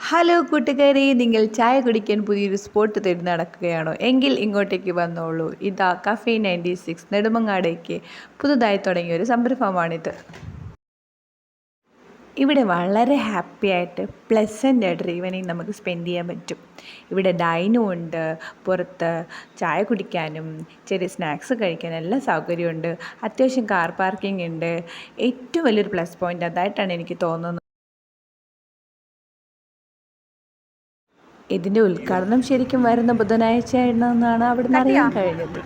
Hello കൂട്ടുകാരെ, നിങ്ങൾ ചായ കുടിക്കാൻ പുതിയൊരു സ്പോട്ട് തേടി നടക്കുകയാണോ? എങ്കിൽ ഇങ്ങോട്ടേക്ക് വന്നോളൂ. ഇതാ കഫേ 96 നെടുമങ്ങാടേക്ക് പുതുതായി തുടങ്ങിയ ഒരു സംരംഭമാണിത്. ഇവിടെ വളരെ ഹാപ്പി ആയിട്ട് പ്ലസൻ്റ് ആയിട്ടൊരു ഈവനിങ് നമുക്ക് സ്പെൻഡ് ചെയ്യാൻ പറ്റും. ഇവിടെ ഡൈനും ഉണ്ട്, പുറത്ത് ചായ കുടിക്കാനും ചെറിയ സ്നാക്സ് കഴിക്കാനും എല്ലാം സൗകര്യമുണ്ട്. അത്യാവശ്യം കാർ പാർക്കിംഗ് ഉണ്ട്. ഏറ്റവും വലിയൊരു പ്ലസ് പോയിൻ്റ് അതായിട്ടാണ് എനിക്ക് തോന്നുന്നത്. ഇതിൻ്റെ ഉദ്ഘാടനം ശരിക്കും വരുന്ന ബുധനാഴ്ച ആയിരുന്നെന്നാണ് അവിടെ നിന്ന് അറിയാൻ കഴിഞ്ഞത്.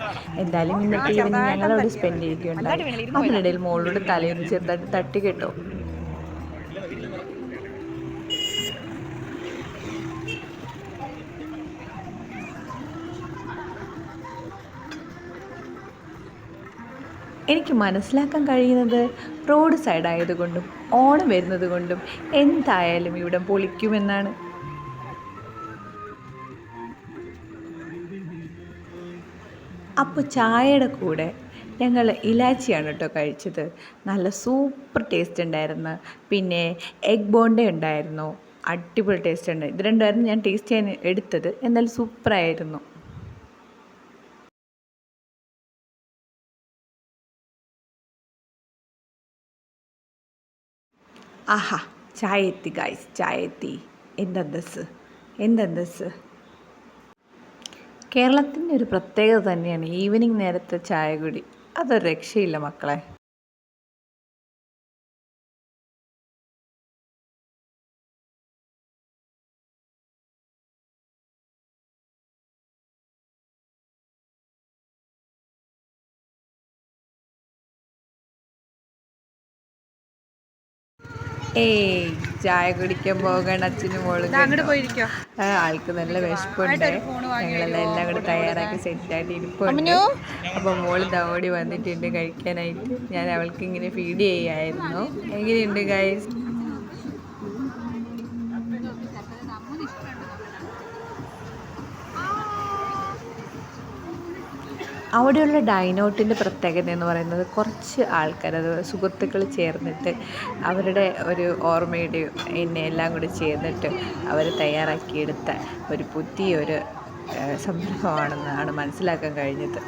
എന്തായാലും ഇന്നത്തെ ഈവനിങ് ഞങ്ങൾ അവിടെ സ്പെൻഡ് ചെയ്യുകയുണ്ടായി. അതിനിടയിൽ മോളുടെ തലയൊന്ന് ചെറുതായിട്ട് തട്ടി കേട്ടോ. എനിക്ക് മനസ്സിലാക്കാൻ കഴിയുന്നത് റോഡ് സൈഡ് ആയതുകൊണ്ടും ഓണം വരുന്നത് കൊണ്ടും എന്തായാലും ഇവിടെ പൊളിക്കുമെന്നാണ്. അപ്പോൾ ചായയുടെ കൂടെ ഞങ്ങൾ ഇലാച്ചിയാണ് കേട്ടോ കഴിച്ചത്. നല്ല സൂപ്പർ ടേസ്റ്റ് ഉണ്ടായിരുന്നു. പിന്നെ എഗ് ബോണ്ട ഉണ്ടായിരുന്നു, അടിപൊളി ടേസ്റ്റ് ഉണ്ട്. ഇത് രണ്ടുമായിരുന്നു ഞാൻ ടേസ്റ്റ് ചെയ്യാൻ എടുത്തത്. എന്നാലും സൂപ്പറായിരുന്നു. ആഹാ, ചായ എത്തി ഗായ്സ്, ചായ എത്തി. എന്തന്തസ് എന്തന്തസ്. കേരളത്തിൻ്റെ ഒരു പ്രത്യേകത തന്നെയാണ് ഈവനിങ് നേരത്തെ ചായ കുടി. അതൊരു രക്ഷയില്ല മക്കളെ. ഏയ്, ചായ കുടിക്കാൻ പോകണം അച്ഛനും മോളും. ആൾക്ക് നല്ല വിശപ്പുണ്ട്. ഞങ്ങളെല്ലാം എല്ലാം കൂടെ തയ്യാറാക്കി സെറ്റായിട്ട് ഇരിപ്പുണ്ട്. അപ്പോൾ മോള് ഓടി വന്നിട്ടുണ്ട് കഴിക്കാനായിട്ട്. ഞാൻ അവൾക്ക് ഇങ്ങനെ ഫീഡ് ചെയ്യായിരുന്നു. എങ്ങനെയുണ്ട് ഗൈസ്? അവിടെയുള്ള ഡൈനൗട്ടിൻ്റെ പ്രത്യേകത എന്ന് പറയുന്നത് കുറച്ച് ആൾക്കാർ, അത് സുഹൃത്തുക്കൾ ചേർന്നിട്ട് അവരുടെ ഒരു ഓർമ്മയുടെയും എന്നെ എല്ലാം കൂടി ചേർന്നിട്ട് അവർ തയ്യാറാക്കിയെടുത്ത ഒരു പുതിയൊരു സംരംഭമാണെന്നാണ് മനസ്സിലാക്കാൻ കഴിഞ്ഞത്.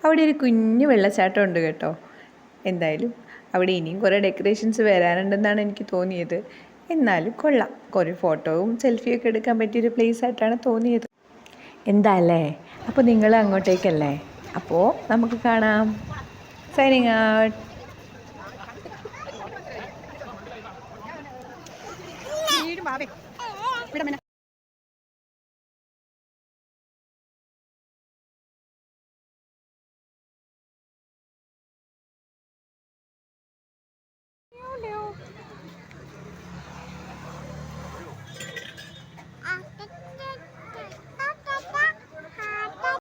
അവിടെ ഒരു കുഞ്ഞു വെള്ളച്ചാട്ടം ഉണ്ട് കേട്ടോ. എന്തായാലും അവിടെ ഇനിയും കുറേ ഡെക്കറേഷൻസ് വരാനുണ്ടെന്നാണ് എനിക്ക് തോന്നിയത്. എന്നാലും കൊള്ളാം, കുറേ ഫോട്ടോവും സെൽഫിയൊക്കെ എടുക്കാൻ പറ്റിയൊരു പ്ലേസ് ആയിട്ടാണ് തോന്നിയത്. എന്താ അല്ലേ? അപ്പോൾ നിങ്ങൾ അങ്ങോട്ടേക്കല്ലേ? അപ്പോൾ നമുക്ക് കാണാം. Signing out.